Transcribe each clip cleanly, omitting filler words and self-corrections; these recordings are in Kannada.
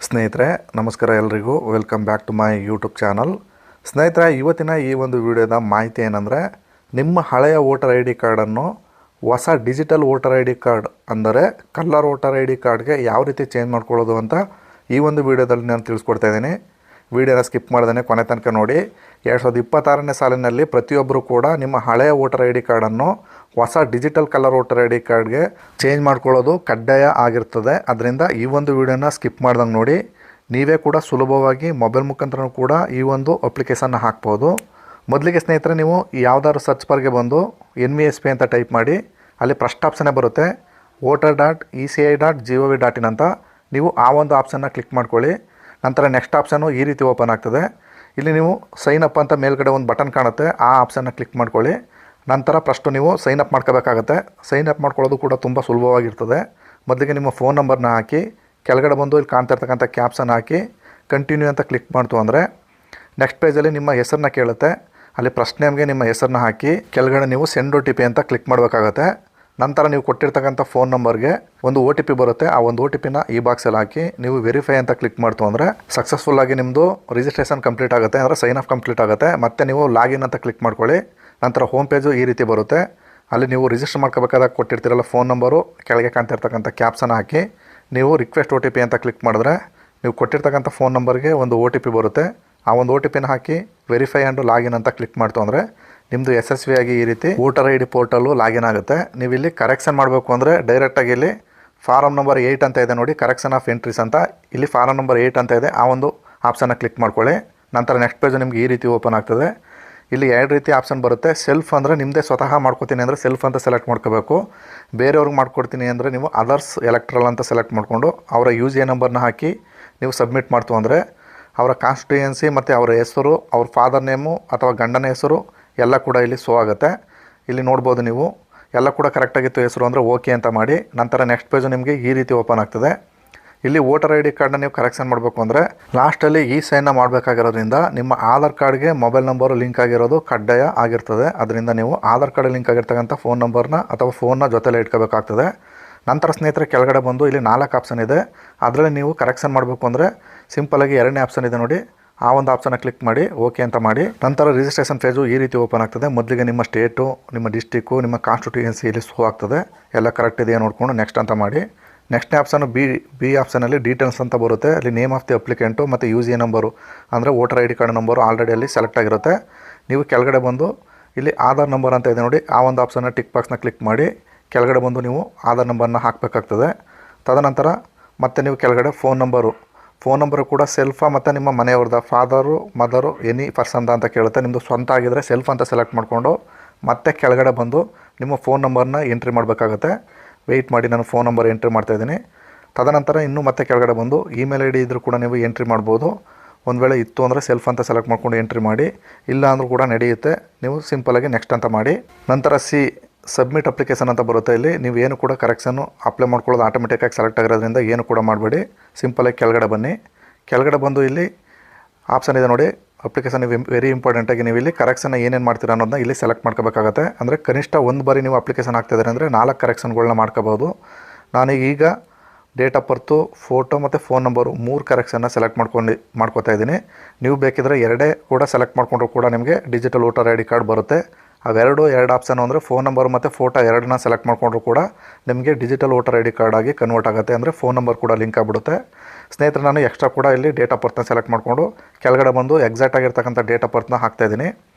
ಸ್ನೇಹಿತರೆ ನಮಸ್ಕಾರ ಎಲ್ರಿಗೂ welcome back to my YouTube channel. ಸ್ನೇಹಿತರೆ, ಇವತ್ತಿನ ಈ ಒಂದು ವಿಡಿಯೋದ ಮಾಹಿತಿ ಏನಂದರೆ, ನಿಮ್ಮ ಹಳೆಯ ವೋಟರ್ ಐ ಡಿ ಕಾರ್ಡನ್ನು ಹೊಸ digital voter I D card ಅಂದರೆ ಕಲರ್ ವೋಟರ್ ಐ ಡಿ ಕಾರ್ಡ್ಗೆ ಯಾವ ರೀತಿ ಚೇಂಜ್ ಮಾಡ್ಕೊಳ್ಳೋದು ಅಂತ ಈ ಒಂದು ವಿಡಿಯೋದಲ್ಲಿ ನಾನು ತಿಳಿಸ್ಕೊಡ್ತಾ ಇದ್ದೀನಿ. ವಿಡಿಯೋನ ಸ್ಕಿಪ್ ಮಾಡ್ದೇ ಕೊನೆ ತನಕ ನೋಡಿ. 2026ನೇ ಸಾಲಿನಲ್ಲಿ ಪ್ರತಿಯೊಬ್ಬರು ಕೂಡ ನಿಮ್ಮ ಹಳೆಯ ವೋಟರ್ ಐ ಡಿ ಕಾರ್ಡನ್ನು ಹೊಸ digital colour voter I D ಕಾರ್ಡ್ಗೆ ಚೇಂಜ್ ಮಾಡ್ಕೊಳ್ಳೋದು ಕಡ್ಡಾಯ ಆಗಿರ್ತದೆ. ಅದರಿಂದ ಈ ಒಂದು ವಿಡಿಯೋನ ಸ್ಕಿಪ್ ಮಾಡ್ದಂಗೆ ನೋಡಿ. ನೀವೇ ಕೂಡ ಸುಲಭವಾಗಿ ಮೊಬೈಲ್ ಮುಖಾಂತರ ಕೂಡ ಈ ಒಂದು ಅಪ್ಲಿಕೇಶನ್ನ ಹಾಕ್ಬೋದು. ಮೊದಲಿಗೆ ಸ್ನೇಹಿತರೆ, ನೀವು ಯಾವುದಾದ್ರು ಸರ್ಚ್ ಬಾರ್ಗೆ ಬಂದು NVSP ಅಂತ ಟೈಪ್ ಮಾಡಿ. ಅಲ್ಲಿ ಫಸ್ಟ್ ಆಪ್ಷನ್ನೇ ಬರುತ್ತೆ voter.eci.gov.in ಅಂತ. ನೀವು ಆ ಒಂದು ಆಪ್ಷನ್ನ ಕ್ಲಿಕ್ ಮಾಡ್ಕೊಳ್ಳಿ. ನಂತರ ನೆಕ್ಸ್ಟ್ ಆಪ್ಷನ್ನು ಈ ರೀತಿ ಓಪನ್ ಆಗ್ತದೆ. ಇಲ್ಲಿ ನೀವು ಸೈನ್ ಅಪ್ ಅಂತ ಮೇಲ್ಗಡೆ ಒಂದು ಬಟನ್ ಕಾಣುತ್ತೆ, ಆ ಆಪ್ಷನ್ನ ಕ್ಲಿಕ್ ಮಾಡ್ಕೊಳ್ಳಿ. ನಂತರ ಫಸ್ಟು ನೀವು ಸೈನ್ ಅಪ್ ಮಾಡ್ಕೋಬೇಕಾಗತ್ತೆ. ಸೈನ್ ಅಪ್ ಮಾಡ್ಕೊಳ್ಳೋದು ಕೂಡ ತುಂಬ ಸುಲಭವಾಗಿರ್ತದೆ. ಮೊದಲಿಗೆ ನಿಮ್ಮ ಫೋನ್ ನಂಬರ್ನ ಹಾಕಿ, ಕೆಳಗಡೆ ಬಂದು ಇಲ್ಲಿ ಕಾಣ್ತಾ ಇರ್ತಕ್ಕಂಥ ಕ್ಯಾಪ್ಸನ್ನು ಹಾಕಿ ಕಂಟಿನ್ಯೂ ಅಂತ ಕ್ಲಿಕ್ ಮಾಡ್ತು ಅಂದರೆ ನೆಕ್ಸ್ಟ್ ಪೇಜಲ್ಲಿ ನಿಮ್ಮ ಹೆಸರನ್ನ ಕೇಳುತ್ತೆ. ಅಲ್ಲಿ ಫಸ್ಟ್ ನೇಮ್ಗೆ ನಿಮ್ಮ ಹೆಸರನ್ನ ಹಾಕಿ ಕೆಳಗಡೆ ನೀವು ಸೆಂಡ್ OTP ಅಂತ ಕ್ಲಿಕ್ ಮಾಡಬೇಕಾಗತ್ತೆ. ನಂತರ ನೀವು ಕೊಟ್ಟಿರ್ತಕ್ಕಂಥ ಫೋನ್ ನಂಬರ್ಗೆ ಒಂದು OTP ಬರುತ್ತೆ. ಆ ಒಂದು OTPನ ಈ ಬಾಕ್ಸಲ್ಲಿ ಹಾಕಿ ನೀವು ವೆರಿಫೈ ಅಂತ ಕ್ಲಿಕ್ ಮಾಡ್ತು ಅಂದರೆ ಸಕ್ಸಸ್ಫುಲ್ಲಾಗಿ ನಿಮ್ಮದು ರಿಜಿಸ್ಟ್ರೇಷನ್ ಕಂಪ್ಲೀಟ್ ಆಗುತ್ತೆ, ಅಂದರೆ ಸೈನ್ ಅಪ್ ಕಂಪ್ಲೀಟ್ ಆಗುತ್ತೆ. ಮತ್ತು ನೀವು ಲಾಗಿನ್ ಅಂತ ಕ್ಲಿಕ್ ಮಾಡ್ಕೊಳ್ಳಿ. ನಂತರ ಹೋಮ್ ಪೇಜು ಈ ರೀತಿ ಬರುತ್ತೆ. ಅಲ್ಲಿ ನೀವು ರಿಜಿಸ್ಟರ್ ಮಾಡ್ಕೋಬೇಕಾದಾಗ ಕೊಟ್ಟಿರ್ತೀರಲ್ಲ ಫೋನ್ ನಂಬರು, ಕೆಳಗೆ ಕಾಣ್ತಾ ಇರ್ತಕ್ಕಂಥ ಕ್ಯಾಪ್ಸನ್ನು ಹಾಕಿ ನೀವು ರಿಕ್ವೆಸ್ಟ್ OTP ಅಂತ ಕ್ಲಿಕ್ ಮಾಡಿದ್ರೆ ನೀವು ಕೊಟ್ಟಿರ್ತಕ್ಕಂಥ ಫೋನ್ ನಂಬರ್ಗೆ ಒಂದು OTP ಬರುತ್ತೆ. ಆ ಒಂದು OTPನ ಹಾಕಿ ವೆರಿಫೈ ಆ್ಯಂಡ್ ಲಾಗಿನ್ ಅಂತ ಕ್ಲಿಕ್ ಮಾಡ್ತು ಅಂದರೆ ನಿಮ್ಮದು ಯಶಸ್ವಿಯಾಗಿ ಈ ರೀತಿ voter I D portal login ಆಗುತ್ತೆ. ನೀವು ಇಲ್ಲಿ ಕರೆಕ್ಷನ್ ಮಾಡಬೇಕು ಅಂದರೆ ಡೈರೆಕ್ಟಾಗಿ ಇಲ್ಲಿ ಫಾರಮ್ ನಂಬರ್ 8 ಅಂತ ಇದೆ ನೋಡಿ, ಕರೆಕ್ಷನ್ ಆಫ್ ಎಂಟ್ರೀಸ್ ಅಂತ. ಇಲ್ಲಿ ಫಾರಮ್ ನಂಬರ್ 8 ಅಂತ ಇದೆ, ಆ ಒಂದು ಆಪ್ಷನ್ನ ಕ್ಲಿಕ್ ಮಾಡ್ಕೊಳ್ಳಿ. ನಂತರ ನೆಕ್ಸ್ಟ್ ಪೇಜು ನಿಮ್ಗೆ ಈ ರೀತಿ ಓಪನ್ ಆಗ್ತದೆ. ಇಲ್ಲಿ ಎರಡು ರೀತಿ ಆಪ್ಷನ್ ಬರುತ್ತೆ. ಸೆಲ್ಫ್ ಅಂದರೆ ನಿಮ್ಮದೇ ಸ್ವತಃ ಮಾಡ್ಕೊತೀನಿ ಅಂದರೆ ಸೆಲ್ಫ್ ಅಂತ ಸೆಲೆಕ್ಟ್ ಮಾಡ್ಕೋಬೇಕು. ಬೇರೆಯವ್ರಿಗೆ ಮಾಡ್ಕೊಡ್ತೀನಿ ಅಂದರೆ ನೀವು ಅದರ್ಸ್ ಎಲೆಕ್ಟ್ರಲ್ ಅಂತ ಸೆಲೆಕ್ಟ್ ಮಾಡಿಕೊಂಡು ಅವರ UGA ನಂಬರ್ನ ಹಾಕಿ ನೀವು ಸಬ್ಮಿಟ್ ಮಾಡ್ತು ಅಂದರೆ ಅವರ ಕಾನ್ಸ್ಟಿಟ್ಯೂಯೆನ್ಸಿ ಮತ್ತು ಅವರ ಹೆಸರು, ಅವ್ರ ಫಾದರ್ ನೇಮು ಅಥವಾ ಗಂಡನ ಹೆಸರು ಎಲ್ಲ ಕೂಡ ಇಲ್ಲಿ ಶೋ ಆಗುತ್ತೆ. ಇಲ್ಲಿ ನೋಡ್ಬೋದು ನೀವು ಎಲ್ಲ ಕೂಡ ಕರೆಕ್ಟಾಗಿತ್ತು ಹೆಸರು ಅಂದರೆ ಓಕೆ ಅಂತ ಮಾಡಿ. ನಂತರ ನೆಕ್ಸ್ಟ್ ಪೇಜು ನಿಮಗೆ ಈ ರೀತಿ ಓಪನ್ ಆಗ್ತದೆ. ಇಲ್ಲಿ ವೋಟರ್ ಐ ಡಿ ಕಾರ್ಡನ್ನ ನೀವು ಕರೆಕ್ಷನ್ ಮಾಡಬೇಕು ಅಂದರೆ ಲಾಸ್ಟಲ್ಲಿ ಈ ಸೈನ್ನ ಮಾಡಬೇಕಾಗಿರೋದ್ರಿಂದ ನಿಮ್ಮ ಆಧಾರ್ ಕಾರ್ಡ್ಗೆ ಮೊಬೈಲ್ ನಂಬರು ಲಿಂಕ್ ಆಗಿರೋದು ಕಡ್ಡಾಯ ಆಗಿರ್ತದೆ. ಅದರಿಂದ ನೀವು ಆಧಾರ್ ಕಾರ್ಡ್ ಲಿಂಕ್ ಆಗಿರ್ತಕ್ಕಂಥ ಫೋನ್ ನಂಬರ್ನ ಅಥವಾ ಫೋನ್ನ ಜೊತೆಲೇ ಇಟ್ಕೋಬೇಕಾಗ್ತದೆ. ನಂತರ ಸ್ನೇಹಿತರೆ, ಕೆಳಗಡೆ ಬಂದು ಇಲ್ಲಿ 4 ಆಪ್ಷನ್ ಇದೆ. ಅದರಲ್ಲಿ ನೀವು ಕರೆಕ್ಷನ್ ಮಾಡಬೇಕು ಅಂದರೆ ಸಿಂಪಲಾಗಿ 2ನೇ ಆಪ್ಷನ್ ಇದೆ ನೋಡಿ, ಆ ಒಂದು ಆಪ್ಷನ್ನ ಕ್ಲಿಕ್ ಮಾಡಿ ಓಕೆ ಅಂತ ಮಾಡಿ. ನಂತರ ರಿಜಿಸ್ಟ್ರೇಷನ್ ಪೇಜು ಈ ರೀತಿ ಓಪನ್ ಆಗ್ತದೆ. ಮೊದಲಿಗೆ ನಿಮ್ಮ ಸ್ಟೇಟು, ನಿಮ್ಮ ಡಿಸ್ಟಿಕ್ಕು, ನಿಮ್ಮ ಕಾನ್ಸ್ಟಿಟ್ಯೂಯೆನ್ಸಿ ಇಲ್ಲಿ ಶೋ ಆಗ್ತದೆ. ಎಲ್ಲ ಕರೆಕ್ಟ್ ಇದೆಯಾ ನೋಡಿಕೊಂಡು ನೆಕ್ಸ್ಟ್ ಅಂತ ಮಾಡಿ. ನೆಕ್ಸ್ಟ್ನೇ ಆಪ್ಷನ್ನು ಬಿ ಆಪ್ಷನಲ್ಲಿ ಡೀಟೇಲ್ಸ್ ಅಂತ ಬರುತ್ತೆ. ಅಲ್ಲಿ ನೇಮ್ ಆಫ್ ದಿ ಅಪ್ಲಿಕೆಂಟು ಮತ್ತು UGA ನಂಬರು ಅಂದರೆ voter I D card number already ಅಲ್ಲಿ ಸೆಲೆಕ್ಟ್ ಆಗಿರುತ್ತೆ. ನೀವು ಕೆಳಗಡೆ ಬಂದು ಇಲ್ಲಿ ಆಧಾರ್ ನಂಬರ್ ಅಂತ ಇದೆ ನೋಡಿ, ಆ ಒಂದು ಆಪ್ಷನ್ನ ಟಿಕ್ ಬಾಕ್ಸ್ನ ಕ್ಲಿಕ್ ಮಾಡಿ ಕೆಳಗಡೆ ಬಂದು ನೀವು ಆಧಾರ್ ನಂಬರ್ನ ಹಾಕಬೇಕಾಗ್ತದೆ. ತದನಂತರ ಮತ್ತೆ ನೀವು ಕೆಳಗಡೆ ಫೋನ್ ನಂಬರು ಕೂಡ ಸೆಲ್ಫಾ ಮತ್ತು ನಿಮ್ಮ ಮನೆಯವ್ರದ ಫಾದರು, ಮದರು, ಎನಿ ಪರ್ಸನ್ದ ಅಂತ ಕೇಳುತ್ತೆ. ನಿಮ್ಮದು ಸ್ವಂತ ಆಗಿದ್ದರೆ ಸೆಲ್ಫ್ ಅಂತ ಸೆಲೆಕ್ಟ್ ಮಾಡಿಕೊಂಡು ಮತ್ತೆ ಕೆಳಗಡೆ ಬಂದು ನಿಮ್ಮ ಫೋನ್ ನಂಬರ್ನ ಎಂಟ್ರಿ ಮಾಡಬೇಕಾಗತ್ತೆ. ವೆಯ್ಟ್ ಮಾಡಿ, ನಾನು ಫೋನ್ ನಂಬರ್ ಎಂಟ್ರಿ ಮಾಡ್ತಾಯಿದ್ದೀನಿ. ತದನಂತರ ಇನ್ನೂ ಮತ್ತೆ ಕೆಳಗಡೆ ಬಂದು ಇಮೇಲ್ ID ಇದ್ದರೂ ಕೂಡ ನೀವು ಎಂಟ್ರಿ ಮಾಡ್ಬೋದು. ಒಂದು ವೇಳೆ ಇತ್ತು ಅಂದರೆ ಸೆಲ್ಫ್ ಅಂತ ಸೆಲೆಕ್ಟ್ ಮಾಡ್ಕೊಂಡು ಎಂಟ್ರಿ ಮಾಡಿ, ಇಲ್ಲ ಅಂದರೂ ಕೂಡ ನಡೆಯುತ್ತೆ. ನೀವು ಸಿಂಪಲಾಗಿ ನೆಕ್ಸ್ಟ್ ಅಂತ ಮಾಡಿ. ನಂತರ ಸಬ್ಮಿಟ್ ಅಪ್ಲಿಕೇಶನ್ ಅಂತ ಬರುತ್ತೆ. ಇಲ್ಲಿ ನೀವು ಏನು ಕೂಡ ಕರೆಕ್ಷನ್ನು ಅಪ್ಲೈ ಮಾಡ್ಕೊಳ್ಳೋದು ಆಟೋಮೆಟಿಕ್ಕಾಗಿ ಸೆಲೆಕ್ಟ್ ಆಗಿರೋದ್ರಿಂದ ಏನು ಕೂಡ ಮಾಡಬೇಡಿ. ಸಿಂಪಲಾಗಿ ಕೆಳಗಡೆ ಬನ್ನಿ. ಕೆಳಗಡೆ ಬಂದು ಇಲ್ಲಿ ಆಪ್ಷನ್ ಇದೆ ನೋಡಿ, ಅಪ್ಲಿಕೇಶನ್ ವೆರಿ ಇಂಪಾರ್ಟೆಂಟಾಗಿ ನೀವು ಇಲ್ಲಿ ಕರೆಕ್ಷನ್ನ ಏನೇನು ಮಾಡ್ತೀರಾ ಅನ್ನೋದನ್ನ ಇಲ್ಲಿ ಸೆಲೆಕ್ಟ್ ಮಾಡ್ಕೋಬೇಕಾಗತ್ತೆ. ಅಂದರೆ ಕನಿಷ್ಠ ಒಂದು ಬಾರಿ ನೀವು ಅಪ್ಲಿಕೇಶನ್ ಹಾಕ್ತಿದ್ದಾರೆ ಅಂದರೆ 4 ಕರೆಕ್ಷನ್ಗಳನ್ನ ಮಾಡ್ಕೋಬೋದು. ನಾನೀಗ ಡೇಟ್ ಆಫ್ ಬರ್ತು, ಫೋಟೋ ಮತ್ತು ಫೋನ್ ನಂಬರು 3 ಕರೆಕ್ಷನ್ನ ಸೆಲೆಕ್ಟ್ ಮಾಡ್ಕೊತಾ ಇದ್ದೀನಿ. ನೀವು ಬೇಕಿದ್ರೆ 2 ಕೂಡ ಸೆಲೆಕ್ಟ್ ಮಾಡಿಕೊಂಡ್ರು ಕೂಡ ನಿಮಗೆ digital voter I D card ಬರುತ್ತೆ. ಅವೆರಡು ಆಪ್ಷನ್ ಅಂದರೆ ಫೋನ್ ನಂಬರ್ ಮತ್ತು ಫೋಟೋ 2ನ್ನ ಸೆಲೆಕ್ಟ್ ಮಾಡಿಕೊಂಡ್ರು ಕೂಡ ನಿಮಗೆ digital voter I D card ಆಗಿ ಕನ್ವರ್ಟ್ ಆಗುತ್ತೆ. ಅಂದರೆ ಫೋನ್ ನಂಬರ್ ಕೂಡ ಲಿಂಕ್ ಆಗಿಬಿಡುತ್ತೆ. ಸ್ನೇಹಿತರೆ, ನಾನು ಎಕ್ಸ್ಟ್ರಾ ಕೂಡ ಇಲ್ಲಿ ಡೇಟ್ ಆಫ್ ಬರ್ತ್ನ ಸೆಲೆಕ್ಟ್ ಮಾಡಿಕೊಂಡು ಕೆಳಗಡೆ ಬಂದು ಎಕ್ಸಾಕ್ಟ್ ಆಗಿರ್ತಕ್ಕಂಥ ಡೇಟ್ ಆಫ್ ಬರ್ತ್ನ ಹಾಕ್ತಾಯಿದ್ದೀನಿ.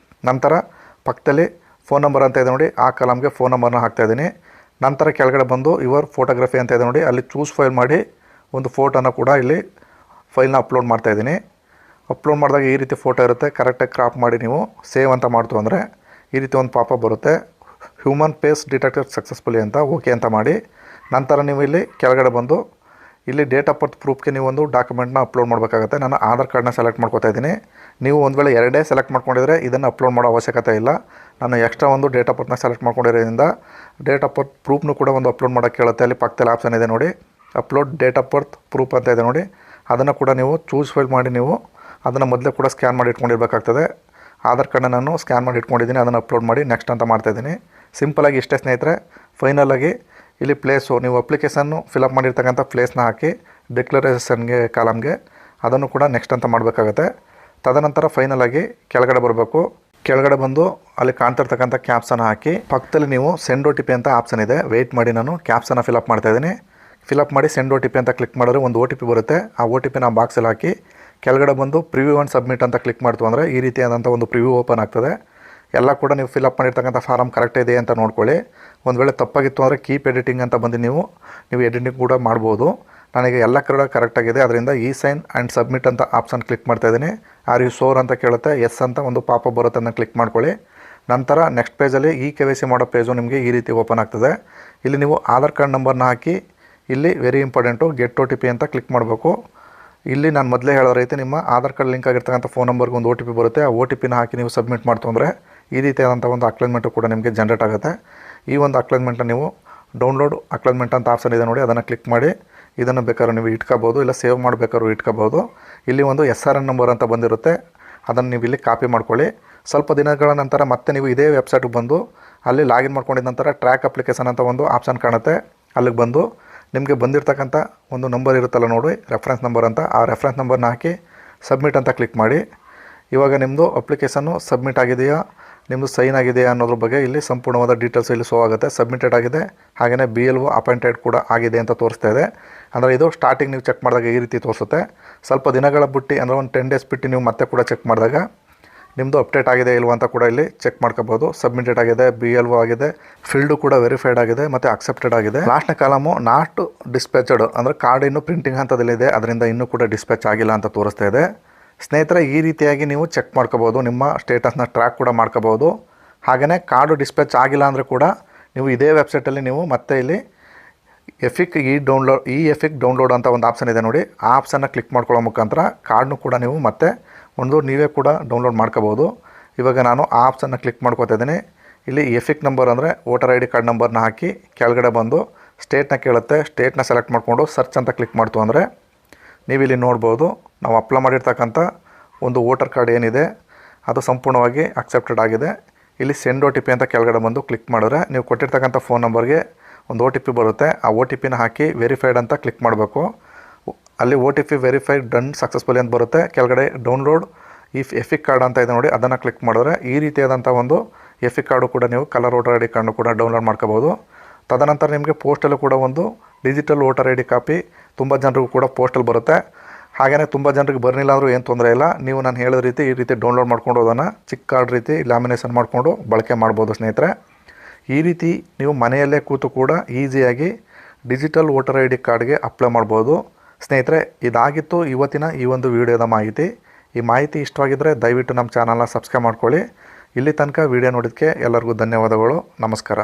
ನಂತರ ಪಕ್ಕದಲ್ಲಿ ಫೋನ್ ನಂಬರ್ ಅಂತ ಇದೆ ನೋಡಿ, ಆ ಕಾಲಮ್ಗೆ ಫೋನ್ ನಂಬರ್ನ ಹಾಕ್ತಾಯಿದ್ದೀನಿ. ನಂತರ ಕೆಳಗಡೆ ಬಂದು ಯುವರ್ ಫೋಟೋಗ್ರಫಿ ಅಂತ ಇದೆ ನೋಡಿ, ಅಲ್ಲಿ ಚೂಸ್ ಫೈಲ್ ಮಾಡಿ ಒಂದು ಫೋಟೋನ ಕೂಡ ಇಲ್ಲಿ ಫೈಲ್ನ ಅಪ್ಲೋಡ್ ಮಾಡ್ತಾಯಿದ್ದೀನಿ. ಅಪ್ಲೋಡ್ ಮಾಡಿದಾಗ ಈ ರೀತಿ ಫೋಟೋ ಇರುತ್ತೆ. ಕರೆಕ್ಟಾಗಿ ಕ್ರಾಪ್ ಮಾಡಿ ನೀವು ಸೇವ್ ಅಂತ ಮಾಡ್ತು ಅಂದರೆ ಈ ರೀತಿ ಒಂದು ಪಾಪ ಬರುತ್ತೆ, ಹ್ಯೂಮನ್ ಫೇಸ್ ಡಿಟೆಕ್ಟೆಡ್ ಸಕ್ಸಸ್ಫುಲಿ ಅಂತ ಓಕೆ ಅಂತ ಮಾಡಿ. ನಂತರ ನೀವು ಇಲ್ಲಿ ಕೆಳಗಡೆ ಬಂದು ಇಲ್ಲಿ ಡೇಟ್ ಆಫ್ ಬರ್ತ್ ಪ್ರೂಫ್ಗೆ ನೀವು ಒಂದು ಡಾಕ್ಯುಮೆಂಟ್ನ ಅಪ್ಲೋಡ್ ಮಾಡಬೇಕಾಗುತ್ತೆ. ನಾನು ಆಧಾರ್ ಕಾರ್ಡ್ನ ಸೆಲೆಕ್ಟ್ ಮಾಡ್ಕೊತಾ ಇದ್ದೀನಿ. ನೀವು ಒಂದು ವೇಳೆ 2 ಸೆಲೆಕ್ಟ್ ಮಾಡ್ಕೊಂಡಿದ್ರೆ ಇದನ್ನು ಅಪ್ಲೋಡ್ ಮಾಡೋ ಅವಶ್ಯಕತೆ ಇಲ್ಲ. ನಾನು ಎಕ್ಸ್ಟ್ರಾ ಒಂದು ಡೇಟ್ ಆಫ್ ಬರ್ತ್ನ ಸೆಲೆಕ್ಟ್ ಮಾಡ್ಕೊಂಡಿರೋದ್ರಿಂದ ಡೇಟ್ ಆಫ್ ಬರ್ತ್ ಪ್ರೂಫ್ನು ಕೂಡ ಒಂದು ಅಪ್ಲೋಡ್ ಮಾಡೋಕ್ಕೆ ಕೇಳುತ್ತೆ. ಅಲ್ಲಿ ಪಕ್ಕದಲ್ಲಿ ಆಪ್ಷನ್ ಇದೆ ನೋಡಿ, upload date of birth proof ಅಂತ ಇದೆ ನೋಡಿ, ಅದನ್ನು ಕೂಡ ನೀವು ಚೂಸ್ ಫೈಲ್ ಮಾಡಿ ನೀವು ಅದನ್ನು ಮೊದಲೇ ಕೂಡ ಸ್ಕ್ಯಾನ್ ಮಾಡಿ ಇಟ್ಕೊಂಡಿರಬೇಕಾಗ್ತದೆ. ಆಧಾರ್ ಕಾರ್ಡ್ನ ನಾನು ಸ್ಕ್ಯಾನ್ ಮಾಡಿ ಇಟ್ಕೊಂಡಿದ್ದೀನಿ, ಅದನ್ನು ಅಪ್ಲೋಡ್ ಮಾಡಿ ನೆಕ್ಸ್ಟ್ ಅಂತ ಮಾಡ್ತಾಯಿದ್ದೀನಿ. ಸಿಂಪಲಾಗಿ ಇಷ್ಟೇ ಸ್ನೇಹಿತರೆ. ಫೈನಲಾಗಿ ಇಲ್ಲಿ ಪ್ಲೇಸು ನೀವು ಅಪ್ಲಿಕೇಶನ್ನು ಫಿಲಪ್ ಮಾಡಿರ್ತಕ್ಕಂಥ ಪ್ಲೇಸ್ನ ಹಾಕಿ ಡಿಕ್ಲರೇಷನ್ಗೆ ಕಾಲಮ್ಗೆ ಅದನ್ನು ಕೂಡ ನೆಕ್ಸ್ಟ್ ಅಂತ ಮಾಡಬೇಕಾಗತ್ತೆ. ತದನಂತರ ಫೈನಲಾಗಿ ಕೆಳಗಡೆ ಬರಬೇಕು. ಕೆಳಗಡೆ ಬಂದು ಅಲ್ಲಿ ಕಾಣ್ತಿರ್ತಕ್ಕಂಥ ಕ್ಯಾಪ್ಸನ್ನು ಹಾಕಿ ಪಕ್ಕದಲ್ಲಿ ನೀವು ಸೆಂಡ್ OTP ಅಂತ ಆಪ್ಷನ್ ಇದೆ. ವೆಯ್ಟ್ ಮಾಡಿ, ನಾನು ಕ್ಯಾಪ್ಸನ್ನು ಫಿಲಪ್ ಮಾಡ್ತಾಯಿದ್ದೀನಿ. ಫಿಲಪ್ ಮಾಡಿ ಸೆಂಡ್ OTP ಅಂತ ಕ್ಲಿಕ್ ಮಾಡಿದ್ರೆ ಒಂದು OTP ಬರುತ್ತೆ. ಆ OTPನ ಬಾಕ್ಸಲ್ಲಿ ಹಾಕಿ ಕೆಳಗಡೆ ಬಂದು ಪ್ರಿವ್ಯೂ ಆ್ಯಂಡ್ ಸಬ್ಮಿಟ್ ಅಂತ ಕ್ಲಿಕ್ ಮಾಡ್ತು ಅಂದರೆ ಈ ರೀತಿಯಾದಂಥ ಒಂದು ಪ್ರಿವ್ಯೂ ಓಪನ್ ಆಗ್ತದೆ. ಎಲ್ಲ ಕೂಡ ನೀವು ಫಿಲಪ್ ಮಾಡಿರ್ತಕ್ಕಂಥ ಫಾರಮ್ ಕರೆಕ್ಟ್ ಇದೆ ಅಂತ ನೋಡ್ಕೊಳ್ಳಿ. ಒಂದು ವೇಳೆ ತಪ್ಪಾಗಿತ್ತು ಅಂದರೆ ಕೀಪ್ ಎಡಿಟಿಂಗ್ ಅಂತ ಬಂದು ನೀವು ಎಡಿಟಿಂಗ್ ಕೂಡ ಮಾಡ್ಬೋದು. ನನಗೆ ಎಲ್ಲ ಕರೆಕ್ಟಾಗಿದೆ, ಅದರಿಂದ ಸೈನ್ ಆ್ಯಂಡ್ ಸಬ್ಮಿಟ್ ಅಂತ ಆಪ್ಷನ್ ಕ್ಲಿಕ್ ಮಾಡ್ತಾಯಿದ್ದೀನಿ. ಆರ್ ಯು ಶೋರ್ ಅಂತ ಕೇಳುತ್ತೆ, ಎಸ್ ಅಂತ ಒಂದು ಪಾಪಪ್ ಬರುತ್ತೆ, ಅದನ್ನು ಕ್ಲಿಕ್ ಮಾಡ್ಕೊಳ್ಳಿ. ನಂತರ ನೆಕ್ಸ್ಟ್ ಪೇಜಲ್ಲಿ KYC ಮಾಡೋ ಪೇಜು ನಿಮಗೆ ಈ ರೀತಿ ಓಪನ್ ಆಗ್ತದೆ. ಇಲ್ಲಿ ನೀವು ಆಧಾರ್ ಕಾರ್ಡ್ ನಂಬರ್ನ ಹಾಕಿ ಇಲ್ಲಿ ವೆರಿ ಇಂಪಾರ್ಟೆಂಟು ಗೆಟ್ OTP ಅಂತ ಕ್ಲಿಕ್ ಮಾಡಬೇಕು. ಇಲ್ಲಿ ನಾನು ಮೊದಲೇ ಹೇಳೋ ರೀತಿ ನಿಮ್ಮ ಆಧಾರ್ ಕಾರ್ಡ್ ಲಿಂಕ್ ಆಗಿರ್ತಕ್ಕಂಥ ಫೋನ್ ನಂಬರ್ಗೆ ಒಂದು OTP ಬರುತ್ತೆ. ಆ OTPನ ಹಾಕಿ ನೀವು ಸಬ್ಮಿಟ್ ಮಾಡ್ತು ಅಂದರೆ ಈ ರೀತಿಯಾದಂಥ ಒಂದು ಅಕ್ಲಾಜ್ಮೆಂಟು ಕೂಡ ನಿಮಗೆ ಜನ್ರೇಟ್ ಆಗುತ್ತೆ. ಈ ಒಂದು ಅಕ್ಲಾಜ್ಮೆಂಟನ್ನು ನೀವು ಡೌನ್ಲೋಡ್ ಅಕ್ಲಾಜ್ಮೆಂಟ್ ಅಂತ ಆಪ್ಷನ್ ಇದೆ ನೋಡಿ, ಅದನ್ನು ಕ್ಲಿಕ್ ಮಾಡಿ ಇದನ್ನು ಬೇಕಾದ್ರೂ ನೀವು ಇಟ್ಕೋಬೋದು, ಇಲ್ಲ ಸೇವ್ ಮಾಡಬೇಕಾದ್ರೂ ಇಟ್ಕೋಬೋದು. ಇಲ್ಲಿ ಒಂದು SRN ನಂಬರ್ ಅಂತ ಬಂದಿರುತ್ತೆ, ಅದನ್ನು ನೀವು ಇಲ್ಲಿ ಕಾಪಿ ಮಾಡ್ಕೊಳ್ಳಿ. ಸ್ವಲ್ಪ ದಿನಗಳ ನಂತರ ಮತ್ತೆ ನೀವು ಇದೇ ವೆಬ್ಸೈಟಿಗೆ ಬಂದು ಅಲ್ಲಿ ಲಾಗಿನ್ ಮಾಡ್ಕೊಂಡಿದ್ದ ನಂತರ ಟ್ರ್ಯಾಕ್ ಅಪ್ಲಿಕೇಶನ್ ಅಂತ ಒಂದು ಆಪ್ಷನ್ ಕಾಣುತ್ತೆ. ಅಲ್ಲಿಗೆ ಬಂದು ನಿಮಗೆ ಬಂದಿರತಕ್ಕಂಥ ಒಂದು ನಂಬರ್ ಇರುತ್ತಲ್ಲ ನೋಡಿ, ರೆಫರೆನ್ಸ್ ನಂಬರ್ ಅಂತ, ಆ ರೆಫರೆನ್ಸ್ ನಂಬರ್ನ ಹಾಕಿ ಸಬ್ಮಿಟ್ ಅಂತ ಕ್ಲಿಕ್ ಮಾಡಿ. ಇವಾಗ ನಿಮ್ಮದು ಅಪ್ಲಿಕೇಶನ್ನು ಸಬ್ಮಿಟ್ ಆಗಿದೆಯಾ, ನಿಮ್ಮದು ಸೈನ್ ಆಗಿದೆಯಾ ಅನ್ನೋದ್ರ ಬಗ್ಗೆ ಇಲ್ಲಿ ಸಂಪೂರ್ಣವಾದ ಡೀಟೇಲ್ಸ್ ಇಲ್ಲಿ ಶೋ ಆಗುತ್ತೆ. ಸಬ್ಮಿಟೆಡ್ ಆಗಿದೆ, ಹಾಗೆಯೇ BLO ಅಪಾಯಿಂಟೆಡ್ ಕೂಡ ಆಗಿದೆ ಅಂತ ತೋರಿಸ್ತಾ ಇದೆ. ಅಂದರೆ ಇದು ಸ್ಟಾರ್ಟಿಂಗ್ ನೀವು ಚೆಕ್ ಮಾಡಿದಾಗ ಈ ರೀತಿ ತೋರಿಸುತ್ತೆ. ಸ್ವಲ್ಪ ದಿನಗಳ ಬಿಟ್ಟು ಅಂದರೆ ಒಂದು 10 ಡೇಸ್ ಬಿಟ್ಟು ನೀವು ಮತ್ತೆ ಕೂಡ ಚೆಕ್ ಮಾಡಿದಾಗ ನಿಮ್ಮದು ಅಪ್ಡೇಟ್ ಆಗಿದೆ ಇಲ್ವ ಅಂತ ಕೂಡ ಇಲ್ಲಿ ಚೆಕ್ ಮಾಡ್ಕೋಬೋದು. ಸಬ್ಮಿಟೆಡ್ ಆಗಿದೆ, BLO ಆಗಿದೆ, ಫೀಲ್ಡು ಕೂಡ ವೆರಿಫೈಡ್ ಆಗಿದೆ ಮತ್ತು ಅಕ್ಸೆಪ್ಟೆಡ್ ಆಗಿದೆ. ಲಾಸ್ಟ್ನ ಕಾಲಮು ನಾಟ್ ಡಿಸ್ಪ್ಯಾಚಡ್ ಅಂದರೆ ಕಾರ್ಡ್ ಇನ್ನೂ ಪ್ರಿಂಟಿಂಗ್ ಹಂತದಲ್ಲಿದೆ, ಅದರಿಂದ ಇನ್ನೂ ಕೂಡ ಡಿಸ್ಪ್ಯಾಚ್ ಆಗಿಲ್ಲ ಅಂತ ತೋರಿಸ್ತಾ ಇದೆ. ಸ್ನೇಹಿತರೆ, ಈ ರೀತಿಯಾಗಿ ನೀವು ಚೆಕ್ ಮಾಡ್ಕೋಬೋದು, ನಿಮ್ಮ ಸ್ಟೇಟಸ್ನ ಟ್ರ್ಯಾಕ್ ಕೂಡ ಮಾಡ್ಕೋಬೋದು. ಹಾಗೆಯೇ ಕಾರ್ಡು ಡಿಸ್ಪ್ಯಾಚ್ ಆಗಿಲ್ಲ ಅಂದರೆ ಕೂಡ ನೀವು ಇದೇ ವೆಬ್ಸೈಟಲ್ಲಿ ನೀವು ಮತ್ತೆ ಇಲ್ಲಿ ಎಫಿಕ್ ಎಫಿಕ್ ಡೌನ್ಲೋಡ್ ಅಂತ ಒಂದು ಆಪ್ಷನ್ ಇದೆ ನೋಡಿ, ಆ ಆಪ್ಷನ್ನ ಕ್ಲಿಕ್ ಮಾಡ್ಕೊಳ್ಳೋ ಮುಖಾಂತರ ಕಾರ್ಡ್ನು ಕೂಡ ನೀವು ಮತ್ತೆ ನೀವೇ ಕೂಡ ಡೌನ್ಲೋಡ್ ಮಾಡ್ಕೋಬೋದು. ಇವಾಗ ನಾನು ಆ ಆಪ್ಷನ್ನ ಕ್ಲಿಕ್ ಮಾಡ್ಕೋತಾ ಇದ್ದೀನಿ. ಇಲ್ಲಿ ಎಫಿಕ್ ನಂಬರ್ ಅಂದರೆ ವೋಟರ್ ID ಕಾರ್ಡ್ ನಂಬರ್ನ ಹಾಕಿ ಕೆಳಗಡೆ ಬಂದು ಸ್ಟೇಟ್ನ ಕೇಳುತ್ತೆ, ಸ್ಟೇಟ್ನ ಸೆಲೆಕ್ಟ್ ಮಾಡಿಕೊಂಡು ಸರ್ಚ್ ಅಂತ ಕ್ಲಿಕ್ ಮಾಡ್ತು ಅಂದರೆ ನೀವಿಲ್ಲಿ ನೋಡ್ಬೋದು ನಾವು ಅಪ್ಲೈ ಮಾಡಿರ್ತಕ್ಕಂಥ ಒಂದು ವೋಟರ್ ಕಾರ್ಡ್ ಏನಿದೆ ಅದು ಸಂಪೂರ್ಣವಾಗಿ ಅಕ್ಸೆಪ್ಟೆಡ್ ಆಗಿದೆ. ಇಲ್ಲಿ ಸೆಂಡ್ OTP ಅಂತ ಕೆಳಗಡೆ ಬಂದು ಕ್ಲಿಕ್ ಮಾಡಿದ್ರೆ ನೀವು ಕೊಟ್ಟಿರ್ತಕ್ಕಂಥ ಫೋನ್ ನಂಬರ್ಗೆ ಒಂದು OTP ಬರುತ್ತೆ. ಆ OTPನ ಹಾಕಿ ವೆರಿಫೈಡ್ ಅಂತ ಕ್ಲಿಕ್ ಮಾಡಬೇಕು. ಅಲ್ಲಿ OTP ವೆರಿಫೈಡ್ ಡನ್ ಸಕ್ಸಸ್ಫುಲಿ ಅಂತ ಬರುತ್ತೆ. ಕೆಳಗಡೆ ಡೌನ್ಲೋಡ್ ಎಫಿಕ್ ಕಾರ್ಡ್ ಅಂತ ಇದೆ ನೋಡಿ, ಅದನ್ನು ಕ್ಲಿಕ್ ಮಾಡಿದ್ರೆ ಈ ರೀತಿಯಾದಂಥ ಒಂದು ಎಫಿಕ್ ಕಾರ್ಡು ಕೂಡ ನೀವು ಕಲರ್ ವೋಟರ್ ID ಕಾರ್ಡ್ನು ಕೂಡ ಡೌನ್ಲೋಡ್ ಮಾಡ್ಕೋಬೋದು. ತದನಂತರ ನಿಮಗೆ ಪೋಸ್ಟಲ್ಲೂ ಕೂಡ ಒಂದು ಡಿಜಿಟಲ್ ವೋಟರ್ ID ಕಾಪಿ ತುಂಬ ಜನರಿಗೂ ಕೂಡ ಪೋಸ್ಟಲ್ಲಿ ಬರುತ್ತೆ. ಹಾಗೆಯೇ ತುಂಬ ಜನರಿಗೆ ಬರಲಿಲ್ಲ ಅಂದರೂ ಏನು ತೊಂದರೆ ಇಲ್ಲ, ನೀವು ನಾನು ಹೇಳಿದ ರೀತಿ ಈ ರೀತಿ ಡೌನ್ಲೋಡ್ ಮಾಡ್ಕೊಂಡು ಅದನ್ನು ಚಿಕ್ಕ ಕಾರ್ಡ್ ರೀತಿ ಲ್ಯಾಮಿನೇಷನ್ ಮಾಡಿಕೊಂಡು ಬಳಕೆ ಮಾಡ್ಬೋದು. ಸ್ನೇಹಿತರೆ, ಈ ರೀತಿ ನೀವು ಮನೆಯಲ್ಲೇ ಕೂತು ಕೂಡ ಈಸಿಯಾಗಿ ಡಿಜಿಟಲ್ ವೋಟರ್ ID ಕಾರ್ಡ್ಗೆ ಅಪ್ಲೈ ಮಾಡ್ಬೋದು. ಸ್ನೇಹಿತರೆ, ಇದಾಗಿತ್ತು ಇವತ್ತಿನ ಈ ಒಂದು ವಿಡಿಯೋದ ಮಾಹಿತಿ. ಈ ಮಾಹಿತಿ ಇಷ್ಟವಾಗಿದ್ದರೆ ದಯವಿಟ್ಟು ನಮ್ಮ ಚಾನಲ್ನ ಸಬ್ಸ್ಕ್ರೈಬ್ ಮಾಡ್ಕೊಳ್ಳಿ. ಇಲ್ಲಿ ತನಕ ವಿಡಿಯೋ ನೋಡೋದಕ್ಕೆ ಎಲ್ಲರಿಗೂ ಧನ್ಯವಾದಗಳು. ನಮಸ್ಕಾರ.